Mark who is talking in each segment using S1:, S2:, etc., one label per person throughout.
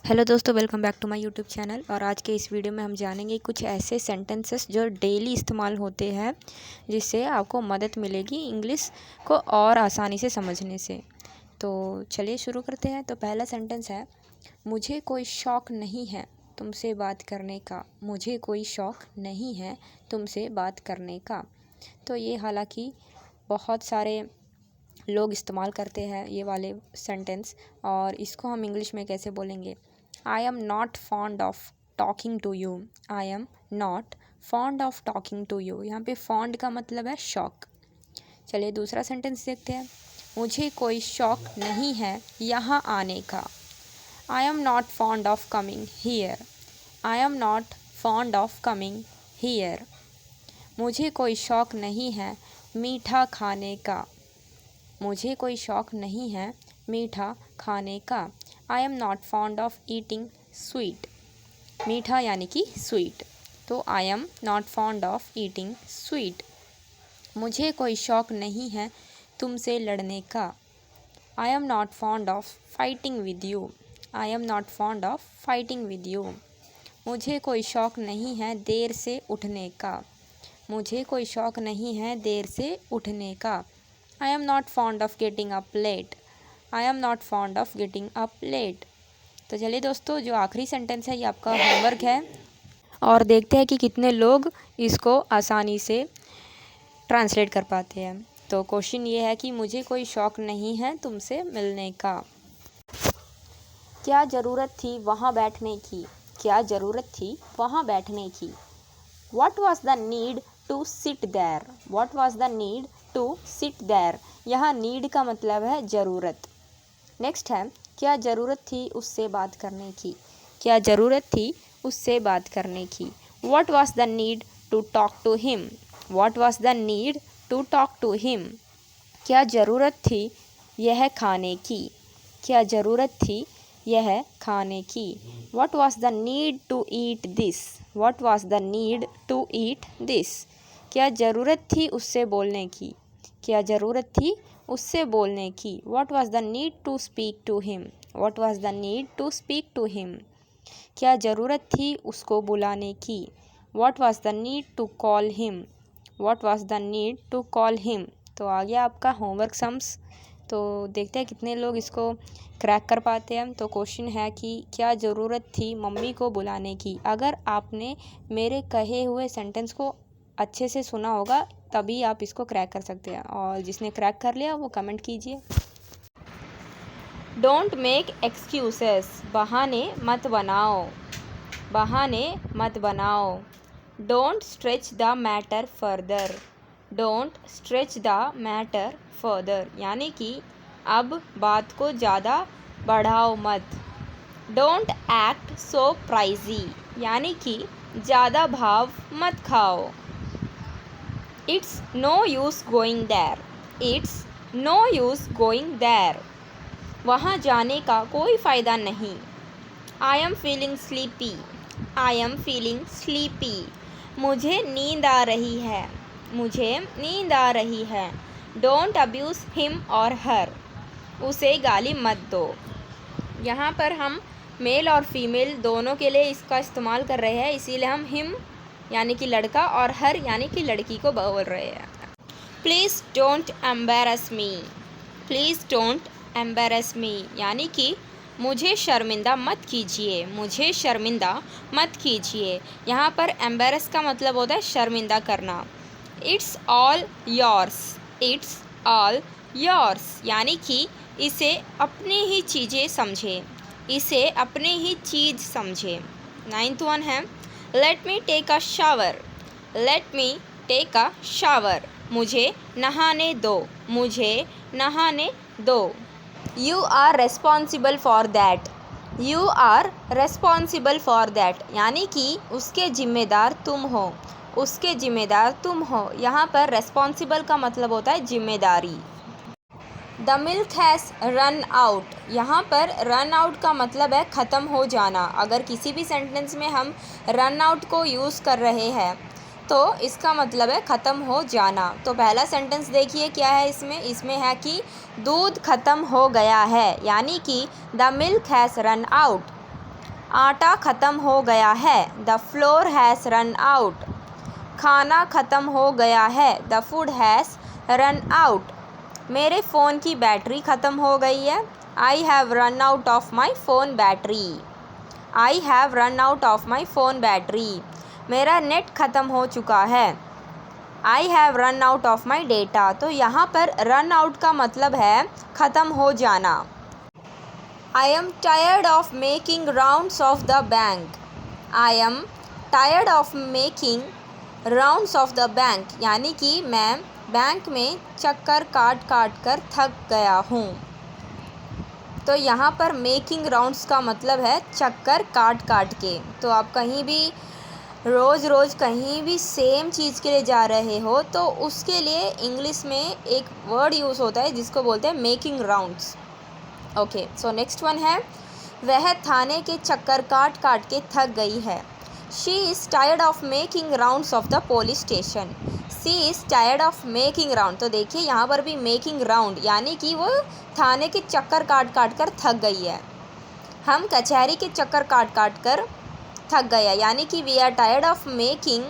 S1: Hello दोस्तों, welcome back to my YouTube channel. और आज के इस वीडियो में हम जानेंगे कुछ ऐसे सेंटेंसेस जो डेली इस्तेमाल होते हैं, जिससे आपको मदद मिलेगी इंग्लिश को और आसानी से समझने से। तो चलिए शुरू करते हैं। तो पहला सेंटेंस है, मुझे कोई शौक़ नहीं है तुमसे बात करने का। मुझे कोई शौक़ नहीं है तुमसे बात करने का। तो ये हालांकि बहुत सारे लोग इस्तेमाल करते हैं ये वाले सेंटेंस, और इसको हम इंग्लिश में कैसे बोलेंगे? I am not fond of talking to you. I am not fond of talking to you. यहाँ पे फॉन्ड का मतलब है शौक। चलिए दूसरा सेंटेंस देखते हैं। मुझे कोई शौक नहीं है यहाँ आने का। आई am not fond of coming here. I am not fond of coming here. मुझे कोई शौक नहीं है मीठा खाने का। मुझे कोई शौक़ नहीं है मीठा खाने का। आई am not fond of eating sweet. मीठा यानी कि स्वीट, तो आई am not fond of eating sweet. मुझे कोई शौक़ नहीं है तुमसे लड़ने का। आई am not fond of fighting with you. I am not fond of fighting with you. मुझे कोई शौक़ नहीं है देर से उठने का। मुझे कोई शौक़ नहीं है देर से उठने का। I am not fond of getting up late. I am not fond of getting up late. तो चलिए दोस्तों, जो आखिरी सेंटेंस है ये आपका होमवर्क है, और देखते हैं कि कितने लोग इसको आसानी से ट्रांसलेट कर पाते हैं। तो क्वेश्चन ये है कि मुझे कोई शौक़ नहीं है तुमसे मिलने का। क्या ज़रूरत थी वहाँ बैठने की? क्या ज़रूरत थी वहाँ बैठने की? What was the need to sit there? What was the need to sit there? यहाँ नीड का मतलब है ज़रूरत। नेक्स्ट है, क्या ज़रूरत थी उससे बात करने की? क्या ज़रूरत थी उससे बात करने की? What was the need to talk to him? What was the need to talk to him? क्या ज़रूरत थी यह खाने की? क्या ज़रूरत थी यह खाने की? What was the need to eat this? What was the need to eat this? क्या ज़रूरत थी उससे बोलने की? क्या ज़रूरत थी उससे बोलने की? What was the need to speak to him? What was the need to speak to him? क्या ज़रूरत थी उसको बुलाने की? What was the need to call him? What was the need to call him? तो आ गया आपका होमवर्क सम्स। तो देखते हैं कितने लोग इसको क्रैक कर पाते हैं। तो क्वेश्चन है कि क्या ज़रूरत थी मम्मी को बुलाने की? अगर आपने मेरे कहे हुए सेंटेंस को अच्छे से सुना होगा तभी आप इसको क्रैक कर सकते हैं, और जिसने क्रैक कर लिया वो कमेंट कीजिए। Don't make excuses. बहाने मत बनाओ। बहाने मत बनाओ। Don't stretch the matter further. Don't stretch the matter further यानी कि अब बात को ज़्यादा बढ़ाओ मत। डोंट एक्ट सो प्राइजी यानी कि ज़्यादा भाव मत खाओ। It's no use going there. It's no use going there. वहाँ जाने का कोई फ़ायदा नहीं। I am feeling sleepy. I am feeling sleepy. मुझे नींद आ रही है। मुझे नींद आ रही है। डोंट अब्यूज़ हिम और हर। उसे गाली मत दो। यहाँ पर हम मेल और फीमेल दोनों के लिए इसका इस्तेमाल कर रहे हैं, इसीलिए हम हिम यानी कि लड़का और हर यानी कि लड़की को बोल रहे हैं। Please don't embarrass me. Please don't embarrass me यानी कि मुझे शर्मिंदा मत कीजिए। मुझे शर्मिंदा मत कीजिए। यहाँ पर एम्बेरस का मतलब होता है शर्मिंदा करना। It's all yours. It's all yours यानी कि इसे अपनी ही चीज़ें समझे। इसे अपनी ही चीज़ समझे। 9th वन है, let me take a shower. Let me take a shower. मुझे नहाने दो। मुझे नहाने दो। You are responsible for that. You are responsible for that यानी कि उसके ज़िम्मेदार तुम हो। उसके ज़िम्मेदार तुम हो। यहाँ पर रेस्पॉन्सिबल का मतलब होता है जिम्मेदारी। The milk has run out. यहाँ पर रन आउट का मतलब है ख़त्म हो जाना। अगर किसी भी सेंटेंस में हम रन आउट को यूज़ कर रहे हैं तो इसका मतलब है ख़त्म हो जाना। तो पहला सेंटेंस देखिए क्या है इसमें। इसमें है कि दूध ख़त्म हो गया है यानी कि the milk has run out. आटा ख़त्म हो गया है, the floor has run out. खाना ख़त्म हो गया है, the food has run out. मेरे फ़ोन की बैटरी ख़त्म हो गई है, I have run out of my phone battery. I have run out of my phone battery. मेरा नेट ख़त्म हो चुका है, I have run out of my data. तो यहाँ पर रन आउट का मतलब है ख़त्म हो जाना। I am tired of making rounds of the bank. I am tired of making rounds of the bank, यानी कि मैं बैंक में चक्कर काट काट कर थक गया हूँ। तो यहाँ पर मेकिंग राउंड्स का मतलब है चक्कर काट काट के। तो आप कहीं भी रोज़ रोज़ कहीं भी सेम चीज़ के लिए जा रहे हो तो उसके लिए इंग्लिश में एक वर्ड यूज़ होता है जिसको बोलते हैं making rounds. Okay, so next one है, वह थाने के चक्कर काट काट के थक गई है। She is tired of making rounds of the police station. She is tired of making round. तो देखिए यहाँ पर भी मेकिंग राउंड यानी कि वो थाने के चक्कर काट काट कर थक गई है। हम कचहरी के चक्कर काट काट कर थक गया, यानी कि we are tired of making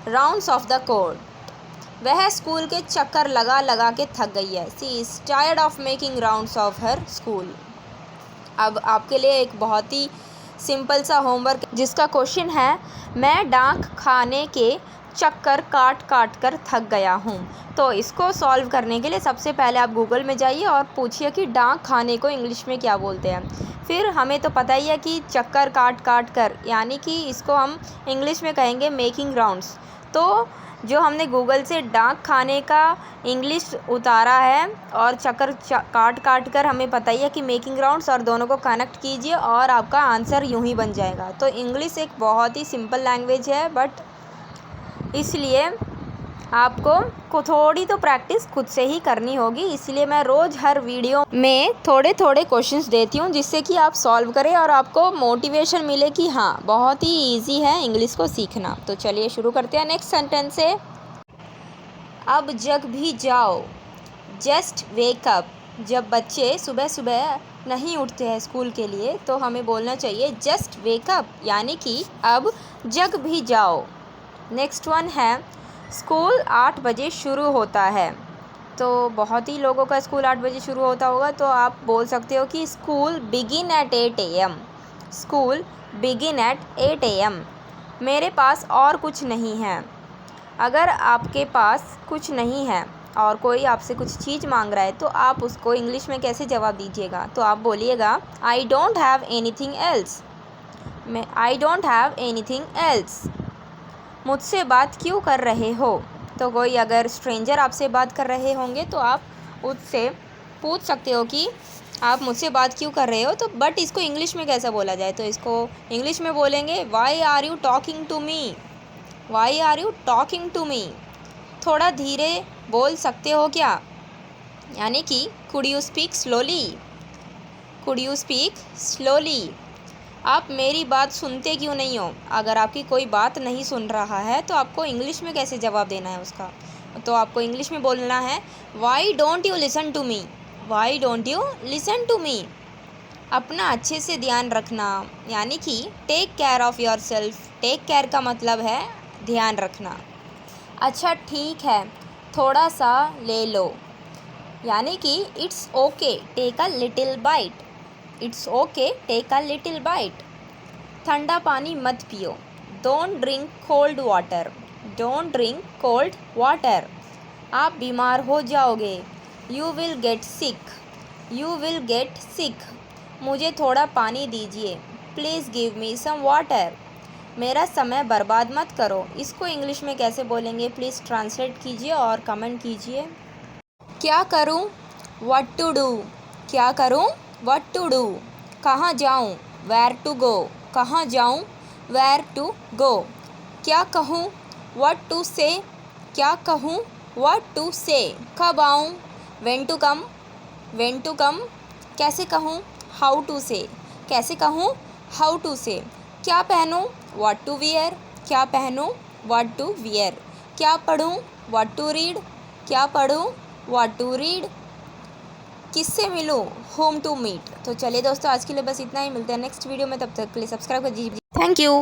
S1: rounds of the court. वह स्कूल के चक्कर लगा लगा के थक गई है, she is tired of making rounds of हर स्कूल। अब आपके लिए एक बहुत ही सिंपल सा होमवर्क जिसका क्वेश्चन है, मैं डाक खाने के चक्कर काट काट कर थक गया हूँ। तो इसको सॉल्व करने के लिए सबसे पहले आप गूगल में जाइए और पूछिए कि डाक खाने को इंग्लिश में क्या बोलते हैं। फिर हमें तो पता ही है कि चक्कर काट काट कर, यानी कि इसको हम इंग्लिश में कहेंगे मेकिंग राउंड्स। तो जो हमने गूगल से डाक खाने का इंग्लिश उतारा है और चक्कर काट काट कर हमें पता ही है कि मेकिंग राउंड्स, और दोनों को कनेक्ट कीजिए और आपका आंसर यूं ही बन जाएगा। तो इंग्लिश एक बहुत ही सिंपल लैंग्वेज है, बट इसलिए आपको थोड़ी तो प्रैक्टिस खुद से ही करनी होगी। इसलिए मैं रोज़ हर वीडियो में थोड़े थोड़े क्वेश्चंस देती हूँ जिससे कि आप सॉल्व करें और आपको मोटिवेशन मिले कि हाँ बहुत ही इजी है इंग्लिश को सीखना। तो चलिए शुरू करते हैं नेक्स्ट सेंटेंस से। अब जग भी जाओ, जस्ट वेक अप। जब बच्चे सुबह सुबह नहीं उठते हैं स्कूल के लिए तो हमें बोलना चाहिए जस्ट वेक अप, यानी कि अब जग भी जाओ। नेक्स्ट वन है, स्कूल 8 बजे शुरू होता है। तो बहुत ही लोगों का स्कूल 8 बजे शुरू होता होगा, तो आप बोल सकते हो कि school begin eight 8 AM। School begin eight 8 AM। मेरे पास और कुछ नहीं है। अगर आपके पास कुछ नहीं है और कोई आपसे कुछ चीज़ मांग रहा है तो आप उसको इंग्लिश में कैसे जवाब दीजिएगा? तो आप बोलिएगा I don't have anything else. I don't have anything else. मुझसे बात क्यों कर रहे हो? तो कोई अगर स्ट्रेंजर आपसे बात कर रहे होंगे तो आप उससे पूछ सकते हो कि आप मुझसे बात क्यों कर रहे हो। तो बट इसको इंग्लिश में कैसा बोला जाए? तो इसको इंग्लिश में बोलेंगे why are you talking to me. Why are you talking to me. थोड़ा धीरे बोल सकते हो क्या? यानी कि could you speak slowly. Could you speak slowly. आप मेरी बात सुनते क्यों नहीं हो? अगर आपकी कोई बात नहीं सुन रहा है तो आपको इंग्लिश में कैसे जवाब देना है उसका? तो आपको इंग्लिश में बोलना है why don't you listen to me. Why don't you listen to me. अपना अच्छे से ध्यान रखना, यानी कि take care of yourself. Take care का मतलब है ध्यान रखना। अच्छा ठीक है, थोड़ा सा ले लो, यानी कि it's okay take a little bite. It's okay take a little bite. ठंडा पानी मत पियो। Don't drink cold water. Don't drink cold water. आप बीमार हो जाओगे। You will get sick. You will get sick. मुझे थोड़ा पानी दीजिए। Please give me some water. मेरा समय बर्बाद मत करो। इसको इंग्लिश में कैसे बोलेंगे? प्लीज़ ट्रांसलेट कीजिए और कमेंट कीजिए। क्या करूं? What to do. क्या करूं? What to do. कहाँ जाऊं? Where to go. कहाँ जाऊं? Where to go. क्या कहूं? व्हाट टू से। क्या कहूं? व्हाट टू से। कब आऊं? When to come. When to come. कैसे कहूं? हाउ टू से। कैसे कहूं? हाउ टू से। क्या पहनूं? What to wear. क्या पहनूं? What to wear. क्या पढ़ूं? What to read. क्या पढ़ूं? What to read. किससे मिलूं, होम टू मीट। तो चलिए दोस्तों, आज के लिए बस इतना ही। मिलते हैं नेक्स्ट वीडियो में, तब तक के लिए सब्सक्राइब कर दीजिए। Thank you.